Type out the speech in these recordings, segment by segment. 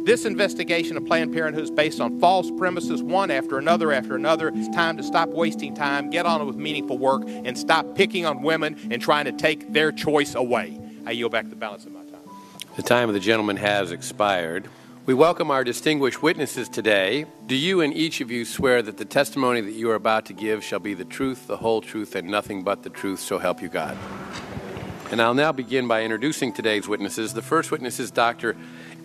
This investigation of Planned Parenthood is based on false premises, one after another after another. It's time to stop wasting time, get on with meaningful work, and stop picking on women and trying to take their choice away. I yield back the balance of my time. The time of the gentleman has expired. We welcome our distinguished witnesses today. Do you and each of you swear that the testimony that you are about to give shall be the truth, the whole truth, and nothing but the truth, so help you God? And I'll now begin by introducing today's witnesses. The first witness is Dr.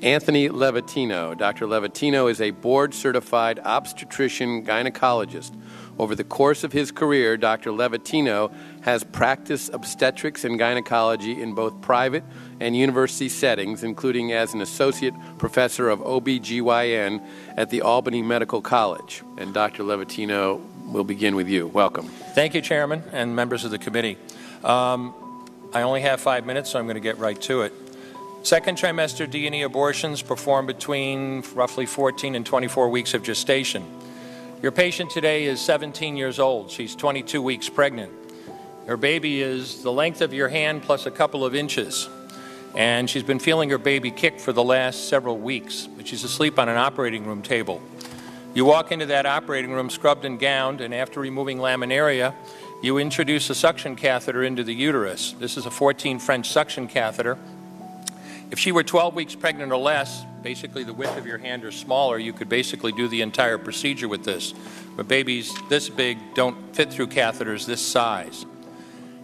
Anthony Levatino. Dr. Levatino is a board-certified obstetrician gynecologist. Over the course of his career, Dr. Levatino has practiced obstetrics and gynecology in both private and university settings, including as an associate professor of OBGYN at the Albany Medical College. And Dr. Levatino, we'll begin with you. Welcome. Thank you, Chairman and members of the committee. I only have 5 minutes, so I'm going to get right to it. Second trimester D&E abortions performed between roughly 14 and 24 weeks of gestation. Your patient today is 17 years old. She's 22 weeks pregnant. Her baby is the length of your hand plus a couple of inches. And she's been feeling her baby kick for the last several weeks, but she's asleep on an operating room table. You walk into that operating room scrubbed and gowned, and after removing laminaria, you introduce a suction catheter into the uterus. This is a 14 French suction catheter. If she were 12 weeks pregnant or less, basically the width of your hand or smaller, you could basically do the entire procedure with this. But babies this big don't fit through catheters this size.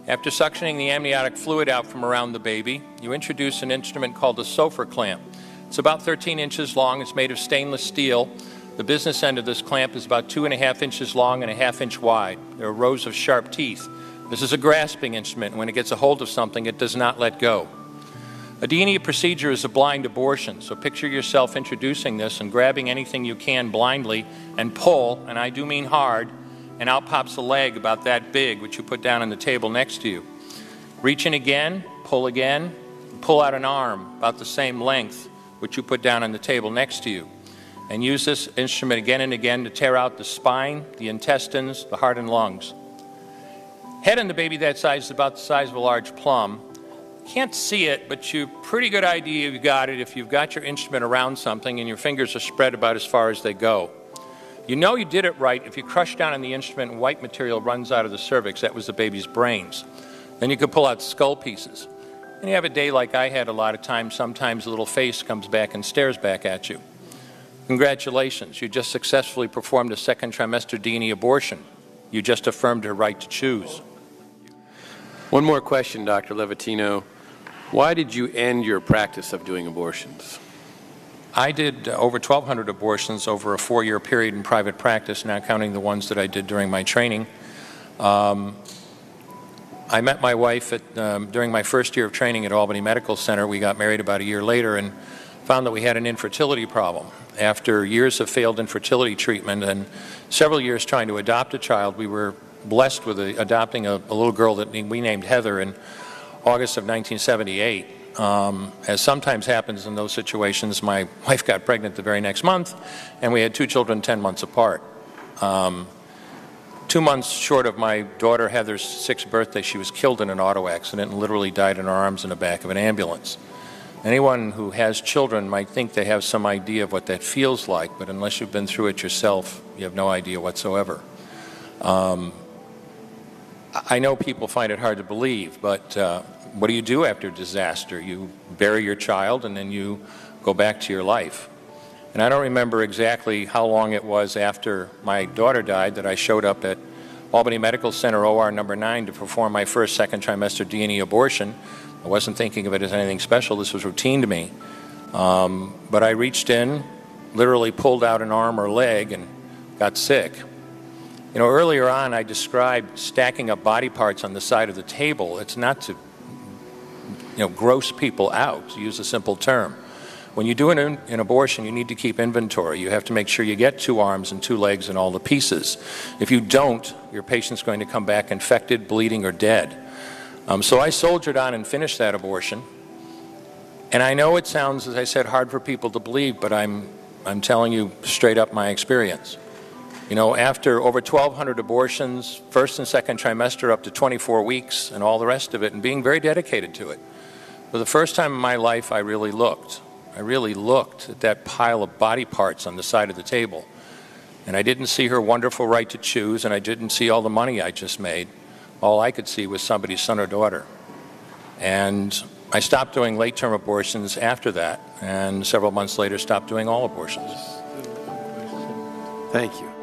After suctioning the amniotic fluid out from around the baby, you introduce an instrument called a Sulfur Clamp. It's about 13 inches long. It's made of stainless steel. The business end of this clamp is about 2.5 inches long and 1/2 inch wide. There are rows of sharp teeth. This is a grasping instrument. When it gets a hold of something, it does not let go. A D&E procedure is a blind abortion, so picture yourself introducing this and grabbing anything you can blindly and pull, and I do mean hard, and out pops a leg about that big, which you put down on the table next to you. Reach in again, pull out an arm about the same length, which you put down on the table next to you. And use this instrument again and again to tear out the spine, the intestines, the heart and lungs. Head on the baby that size is about the size of a large plum. Can't see it, but you pretty good idea you've got it if you've got your instrument around something and your fingers are spread about as far as they go. You know you did it right if you crush down on the instrument and white material runs out of the cervix. That was the baby's brains. Then you could pull out skull pieces. And you have a day like I had a lot of times, sometimes the little face comes back and stares back at you. Congratulations, you just successfully performed a second trimester D&E abortion. You just affirmed her right to choose. One more question, Dr. Levatino. Why did you end your practice of doing abortions? I did over 1,200 abortions over a 4-year period in private practice, not counting the ones that I did during my training. I met my wife during my first year of training at Albany Medical Center. We got married about a year later and found that we had an infertility problem. After years of failed infertility treatment and several years trying to adopt a child, we were blessed with adopting a little girl that we named Heather in August of 1978. As sometimes happens in those situations, my wife got pregnant the very next month, and we had 2 children 10 months apart. 2 months short of my daughter Heather's 6th birthday, she was killed in an auto accident and literally died in her arms in the back of an ambulance. Anyone who has children might think they have some idea of what that feels like, but unless you've been through it yourself, you have no idea whatsoever. I know people find it hard to believe, but what do you do after disaster? You bury your child and then you go back to your life. And I don't remember exactly how long it was after my daughter died that I showed up at Albany Medical Center OR number 9 to perform my first second trimester D&E abortion. I wasn't thinking of it as anything special. This was routine to me. But I reached in, literally pulled out an arm or leg and got sick. You know, earlier on I described stacking up body parts on the side of the table. It's not to, gross people out, to use a simple term. When you do an abortion, you need to keep inventory. You have to make sure you get 2 arms and 2 legs and all the pieces. If you don't, your patient's going to come back infected, bleeding, or dead. So I soldiered on and finished that abortion. And I know it sounds, as I said, hard for people to believe, but I'm telling you straight up my experience. You know, after over 1,200 abortions, first and second trimester up to 24 weeks and all the rest of it, and being very dedicated to it, for the first time in my life I really looked. I really looked at that pile of body parts on the side of the table. And I didn't see her wonderful right to choose, and I didn't see all the money I just made. All I could see was somebody's son or daughter. And I stopped doing late-term abortions after that, and several months later stopped doing all abortions. Thank you.